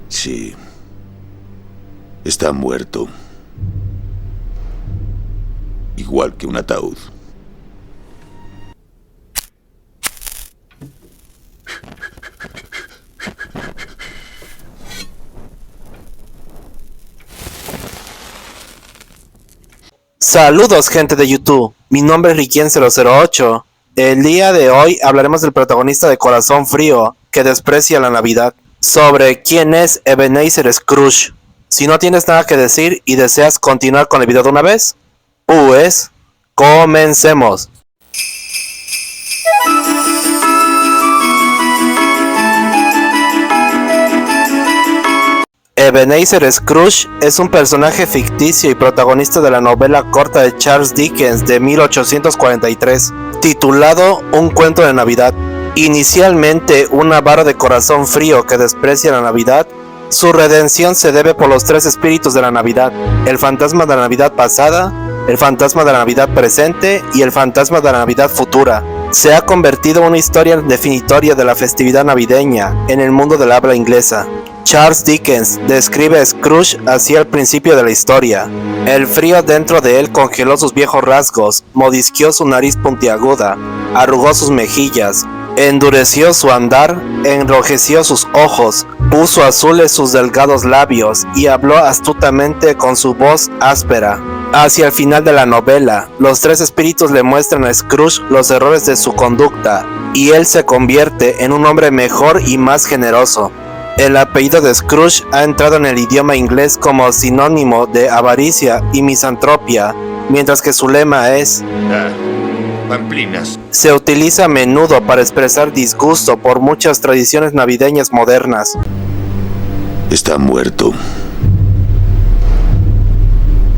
Sí. Está muerto. Igual que un ataúd. Saludos, gente de YouTube, mi nombre es Riquien008. El día de hoy hablaremos del protagonista de Corazón Frío, que desprecia la Navidad, sobre quién es Ebenezer Scrooge. Si no tienes nada que decir y deseas continuar con el video de una vez, pues comencemos. Ebenezer Scrooge es un personaje ficticio y protagonista de la novela corta de Charles Dickens de 1843, titulado Un cuento de Navidad. Inicialmente un avaro de corazón frío que desprecia la Navidad, su redención se debe por los tres espíritus de la Navidad: el fantasma de la Navidad pasada, el fantasma de la Navidad presente y el fantasma de la Navidad futura. Se ha convertido en una historia definitoria de la festividad navideña en el mundo del habla inglesa. Charles Dickens describe a Scrooge así al principio de la historia. El frío dentro de él congeló sus viejos rasgos, mordisqueó su nariz puntiaguda, arrugó sus mejillas, endureció su andar, enrojeció sus ojos, puso azules sus delgados labios y habló astutamente con su voz áspera. Hacia el final de la novela, los tres espíritus le muestran a Scrooge los errores de su conducta, y él se convierte en un hombre mejor y más generoso. El apellido de Scrooge ha entrado en el idioma inglés como sinónimo de avaricia y misantropía, mientras que su lema es pamplinas. Se utiliza a menudo para expresar disgusto por muchas tradiciones navideñas modernas. Está muerto.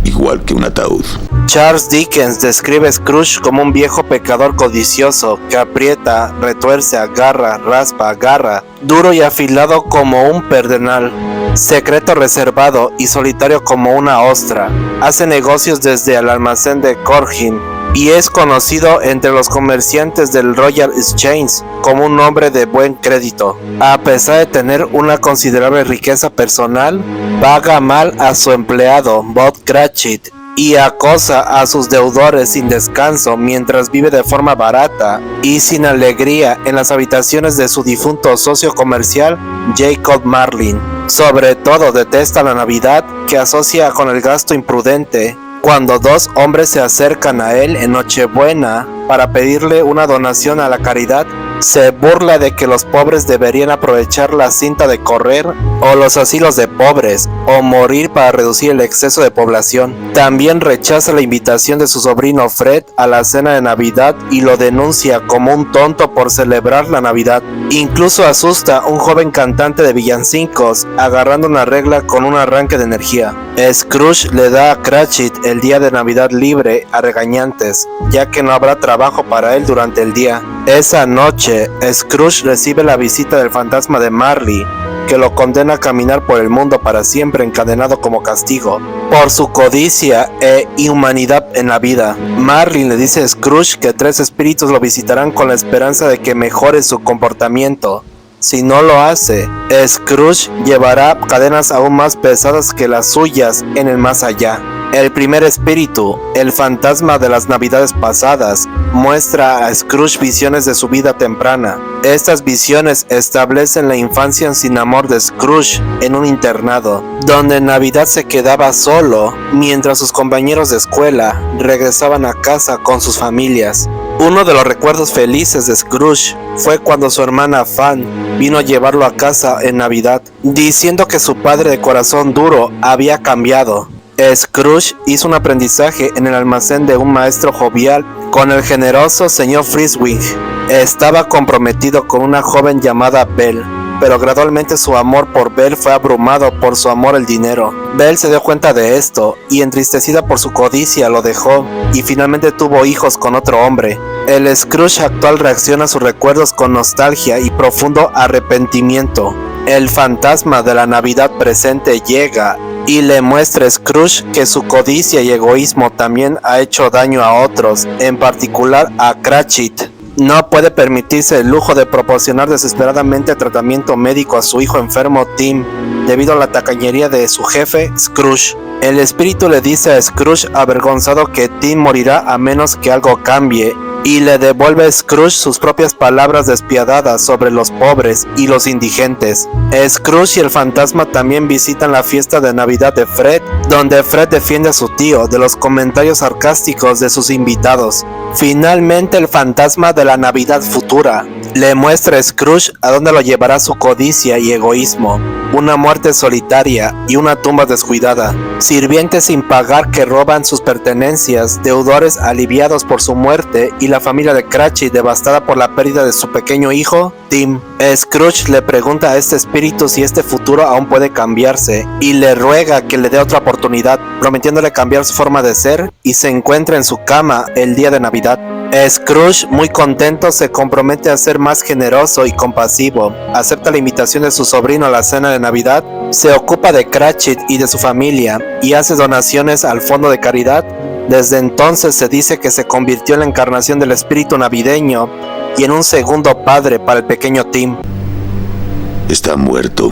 Igual que un ataúd. Charles Dickens describe a Scrooge como un viejo pecador codicioso que aprieta, retuerce, agarra, raspa, agarra, duro y afilado como un pedernal, secreto, reservado y solitario como una ostra. Hace negocios desde el almacén de Corgin y es conocido entre los comerciantes del Royal Exchange como un hombre de buen crédito. A pesar de tener una considerable riqueza personal, paga mal a su empleado Bob Cratchit y acosa a sus deudores sin descanso mientras vive de forma barata y sin alegría en las habitaciones de su difunto socio comercial Jacob Marlin. Sobre todo detesta la Navidad, que asocia con el gasto imprudente. Cuando dos hombres se acercan a él en Nochebuena para pedirle una donación a la caridad, se burla de que los pobres deberían aprovechar la cinta de correr o los asilos de pobres o morir para reducir el exceso de población. También rechaza la invitación de su sobrino Fred a la cena de Navidad y lo denuncia como un tonto por celebrar la Navidad. Incluso asusta a un joven cantante de villancicos agarrando una regla con un arranque de energía. Scrooge le da a Cratchit el día de Navidad libre a regañantes, ya que no habrá trabajo para él durante el día. Esa noche, Scrooge recibe la visita del fantasma de Marley, que lo condena a caminar por el mundo para siempre encadenado como castigo por su codicia e inhumanidad en la vida. Marley le dice a Scrooge que tres espíritus lo visitarán con la esperanza de que mejore su comportamiento. Si no lo hace, Scrooge llevará cadenas aún más pesadas que las suyas en el más allá. El primer espíritu, el fantasma de las navidades pasadas, muestra a Scrooge visiones de su vida temprana. Estas visiones establecen la infancia sin amor de Scrooge en un internado, donde en Navidad se quedaba solo, mientras sus compañeros de escuela regresaban a casa con sus familias. Uno de los recuerdos felices de Scrooge fue cuando su hermana Fan vino a llevarlo a casa en Navidad, diciendo que su padre de corazón duro había cambiado. Scrooge hizo un aprendizaje en el almacén de un maestro jovial con el generoso señor Friswing. Estaba comprometido con una joven llamada Belle, pero gradualmente su amor por Belle fue abrumado por su amor al dinero. Belle se dio cuenta de esto y, entristecida por su codicia, lo dejó y finalmente tuvo hijos con otro hombre. El Scrooge actual reacciona a sus recuerdos con nostalgia y profundo arrepentimiento. El fantasma de la Navidad presente llega y le muestra a Scrooge que su codicia y egoísmo también ha hecho daño a otros, en particular a Cratchit. No puede permitirse el lujo de proporcionar desesperadamente tratamiento médico a su hijo enfermo Tim, debido a la tacañería de su jefe, Scrooge. El espíritu le dice a Scrooge avergonzado que Tim morirá a menos que algo cambie, y le devuelve a Scrooge sus propias palabras despiadadas sobre los pobres y los indigentes. Scrooge y el fantasma también visitan la fiesta de Navidad de Fred, donde Fred defiende a su tío de los comentarios sarcásticos de sus invitados. Finalmente, el fantasma de la Navidad futura le muestra a Scrooge a dónde lo llevará su codicia y egoísmo, una muerte solitaria y una tumba descuidada, sirvientes sin pagar que roban sus pertenencias, deudores aliviados por su muerte y la familia de Cratchit devastada por la pérdida de su pequeño hijo, Tim. Scrooge le pregunta a este espíritu si este futuro aún puede cambiarse y le ruega que le dé otra oportunidad, prometiéndole cambiar su forma de ser, y se encuentra en su cama el día de Navidad. Scrooge, muy contento, se compromete a ser más generoso y compasivo, acepta la invitación de su sobrino a la cena de Navidad, se ocupa de Cratchit y de su familia y hace donaciones al fondo de caridad. Desde entonces se dice que se convirtió en la encarnación del espíritu navideño y en un segundo padre para el pequeño Tim. Está muerto.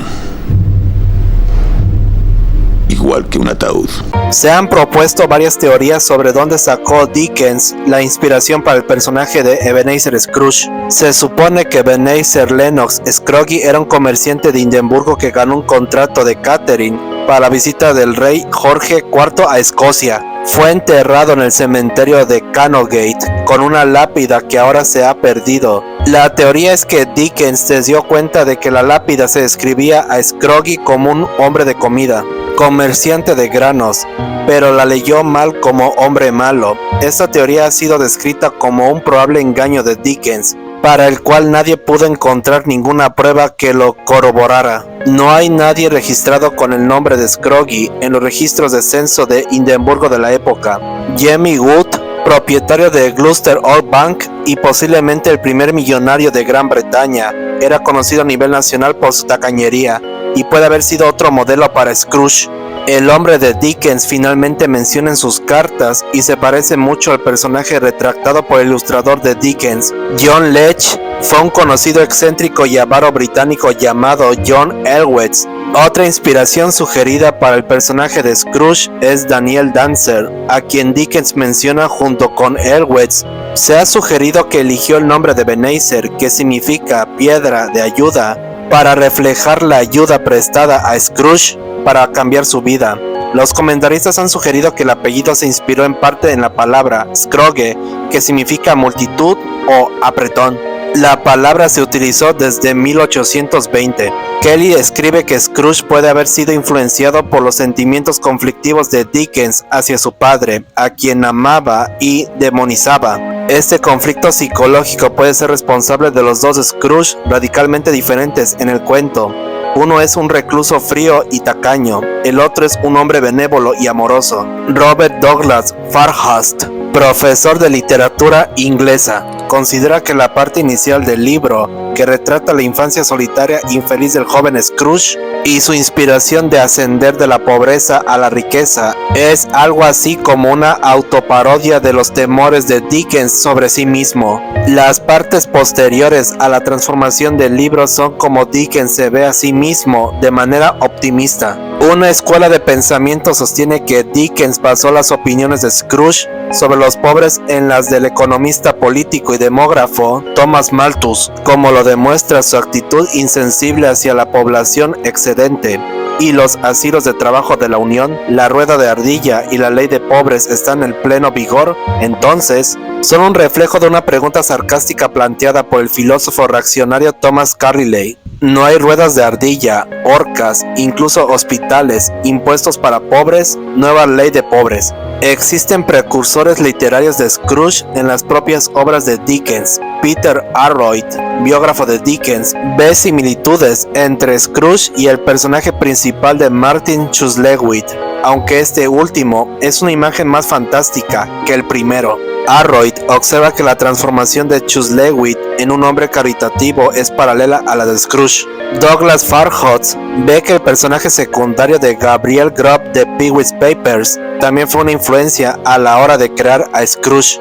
Igual que un ataúd. Se han propuesto varias teorías sobre dónde sacó Dickens la inspiración para el personaje de Ebenezer Scrooge. Se supone que Ebenezer Lennox Scroggie era un comerciante de Edimburgo que ganó un contrato de catering para la visita del rey Jorge IV a Escocia. Fue enterrado en el cementerio de Canongate con una lápida que ahora se ha perdido. La teoría es que Dickens se dio cuenta de que la lápida se describía a Scroggie como un hombre de comida, comerciante de granos, pero la leyó mal como hombre malo. Esta teoría ha sido descrita como un probable engaño de Dickens, para el cual nadie pudo encontrar ninguna prueba que lo corroborara. No hay nadie registrado con el nombre de Scroggie en los registros de censo de Edimburgo de la época. Jemmy Wood, propietario de Gloucester Old Bank y posiblemente el primer millonario de Gran Bretaña, era conocido a nivel nacional por su tacañería y puede haber sido otro modelo para Scrooge. El nombre de Dickens finalmente menciona en sus cartas y se parece mucho al personaje retratado por el ilustrador de Dickens. John Lech fue un conocido excéntrico y avaro británico llamado John Elwes. Otra inspiración sugerida para el personaje de Scrooge es Daniel Dancer, a quien Dickens menciona junto con Elwes. Se ha sugerido que eligió el nombre de Ebenezer, que significa piedra de ayuda, para reflejar la ayuda prestada a Scrooge para cambiar su vida. Los comentaristas han sugerido que el apellido se inspiró en parte en la palabra Scrooge, que significa multitud o apretón. La palabra se utilizó desde 1820. Kelly escribe que Scrooge puede haber sido influenciado por los sentimientos conflictivos de Dickens hacia su padre, a quien amaba y demonizaba. Este conflicto psicológico puede ser responsable de los dos Scrooge radicalmente diferentes en el cuento. Uno es un recluso frío y tacaño, el otro es un hombre benévolo y amoroso. Robert Douglas Fairhurst, profesor de literatura inglesa, considera que la parte inicial del libro, que retrata la infancia solitaria e infeliz del joven Scrooge y su inspiración de ascender de la pobreza a la riqueza, es algo así como una autoparodia de los temores de Dickens sobre sí mismo. Las partes posteriores a la transformación del libro son como Dickens se ve a sí mismo de manera optimista. Una escuela de pensamiento sostiene que Dickens basó las opiniones de Scrooge sobre los pobres en las del economista político y demógrafo Thomas Malthus, como lo demuestra su actitud insensible hacia la población excedente. Y los asilos de trabajo de la Unión, la rueda de ardilla y la ley de pobres están en pleno vigor, entonces son un reflejo de una pregunta sarcástica planteada por el filósofo reaccionario Thomas Carlyle. No hay ruedas de ardilla, horcas, incluso hospitales, impuestos para pobres, nueva ley de pobres. Existen precursores literarios de Scrooge en las propias obras de Dickens. Peter Arroyd, biógrafo de Dickens, ve similitudes entre Scrooge y el personaje principal de Martin Chuzzlewit, aunque este último es una imagen más fantástica que el primero. Arroyd observa que la transformación de Chuzzlewit en un hombre caritativo es paralela a la de Scrooge. Douglas Fairhurst ve que el personaje secundario de Gabriel Grubb de Pee-wee's Papers también fue una influencia a la hora de crear a Scrooge.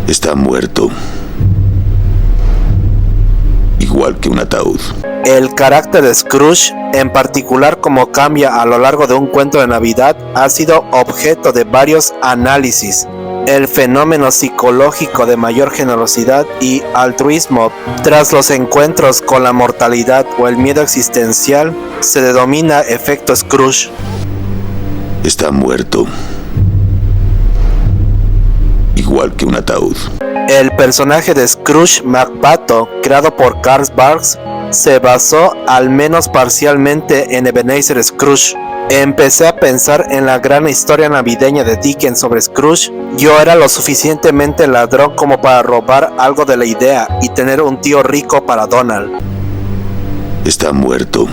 Está muerto. Igual que un ataúd. El carácter de Scrooge, en particular cómo cambia a lo largo de un cuento de Navidad, ha sido objeto de varios análisis. El fenómeno psicológico de mayor generosidad y altruismo tras los encuentros con la mortalidad o el miedo existencial se denomina efecto Scrooge. Está muerto. Igual que un ataúd. El personaje de Scrooge McPato, creado por Carl Barks, se basó al menos parcialmente en Ebenezer Scrooge. Empecé a pensar en la gran historia navideña de Dickens sobre Scrooge. Yo era lo suficientemente ladrón como para robar algo de la idea y tener un tío rico para Donald. Está muerto.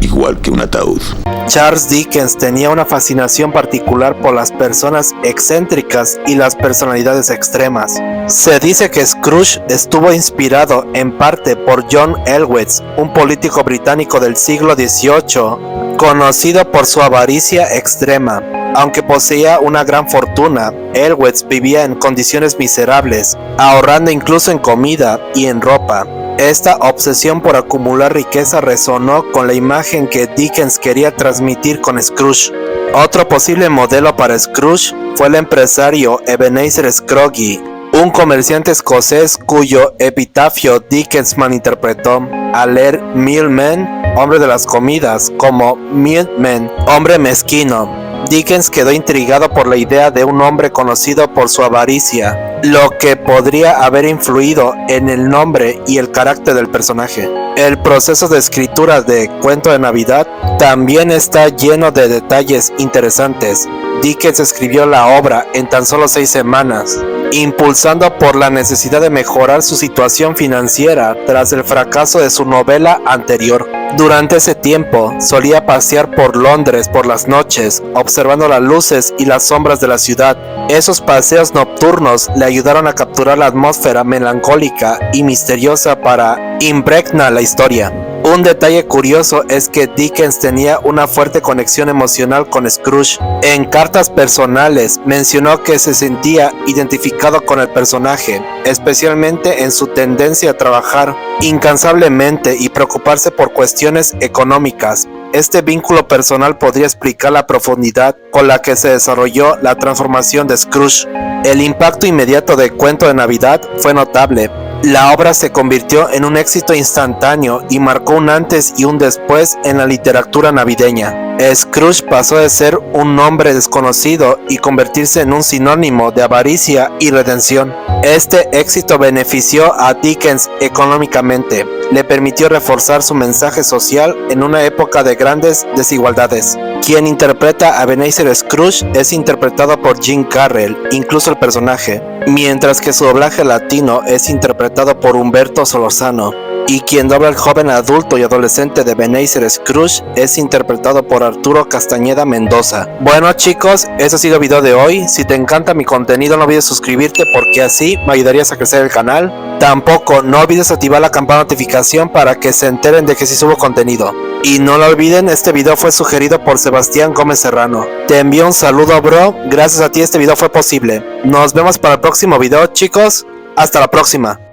Igual que un ataúd. Charles Dickens tenía una fascinación particular por las personas excéntricas y las personalidades extremas. Se dice que Scrooge estuvo inspirado en parte por John Elwes, un político británico del siglo XVIII, conocido por su avaricia extrema. Aunque poseía una gran fortuna, Elwes vivía en condiciones miserables, ahorrando incluso en comida y en ropa. Esta obsesión por acumular riqueza resonó con la imagen que Dickens quería transmitir con Scrooge. Otro posible modelo para Scrooge fue el empresario Ebenezer Scrooge, un comerciante escocés cuyo epitafio Dickens malinterpretó al leer Milman, hombre de las comidas, como Milkman, hombre mezquino. Dickens quedó intrigado por la idea de un hombre conocido por su avaricia, lo que podría haber influido en el nombre y el carácter del personaje. El proceso de escritura de Cuento de Navidad también está lleno de detalles interesantes. Dickens escribió la obra en tan solo 6 semanas, impulsado por la necesidad de mejorar su situación financiera tras el fracaso de su novela anterior. Durante ese tiempo, solía pasear por Londres por las noches, observando las luces y las sombras de la ciudad. Esos paseos nocturnos le ayudaron a capturar la atmósfera melancólica y misteriosa para impregnar la historia. Un detalle curioso es que Dickens tenía una fuerte conexión emocional con Scrooge. En cartas personales mencionó que se sentía identificado con el personaje, especialmente en su tendencia a trabajar incansablemente y preocuparse por cuestiones económicas. Este vínculo personal podría explicar la profundidad con la que se desarrolló la transformación de Scrooge. El impacto inmediato de Cuento de Navidad fue notable. La obra se convirtió en un éxito instantáneo y marcó un antes y un después en la literatura navideña. Scrooge pasó de ser un nombre desconocido y convertirse en un sinónimo de avaricia y redención. Este éxito benefició a Dickens económicamente. Le permitió reforzar su mensaje social en una época de grandes desigualdades. Quien interpreta a Ebenezer Scrooge es interpretado por Jim Carrey, incluso el personaje, mientras que su doblaje latino es interpretado por Humberto Solórzano, y quien dobla al joven adulto y adolescente de Ebenezer Scrooge es interpretado por Arturo Castañeda Mendoza. Bueno chicos, ese ha sido el video de hoy. Si te encanta mi contenido, no olvides suscribirte porque así me ayudarías a crecer el canal. Tampoco no olvides activar la campana de notificación para que se enteren de que si subo contenido. Y no lo olviden, este video fue sugerido por Sebastián Gómez Serrano. Te envío un saludo, bro. Gracias a ti este video fue posible. Nos vemos para el próximo video, chicos. Hasta la próxima.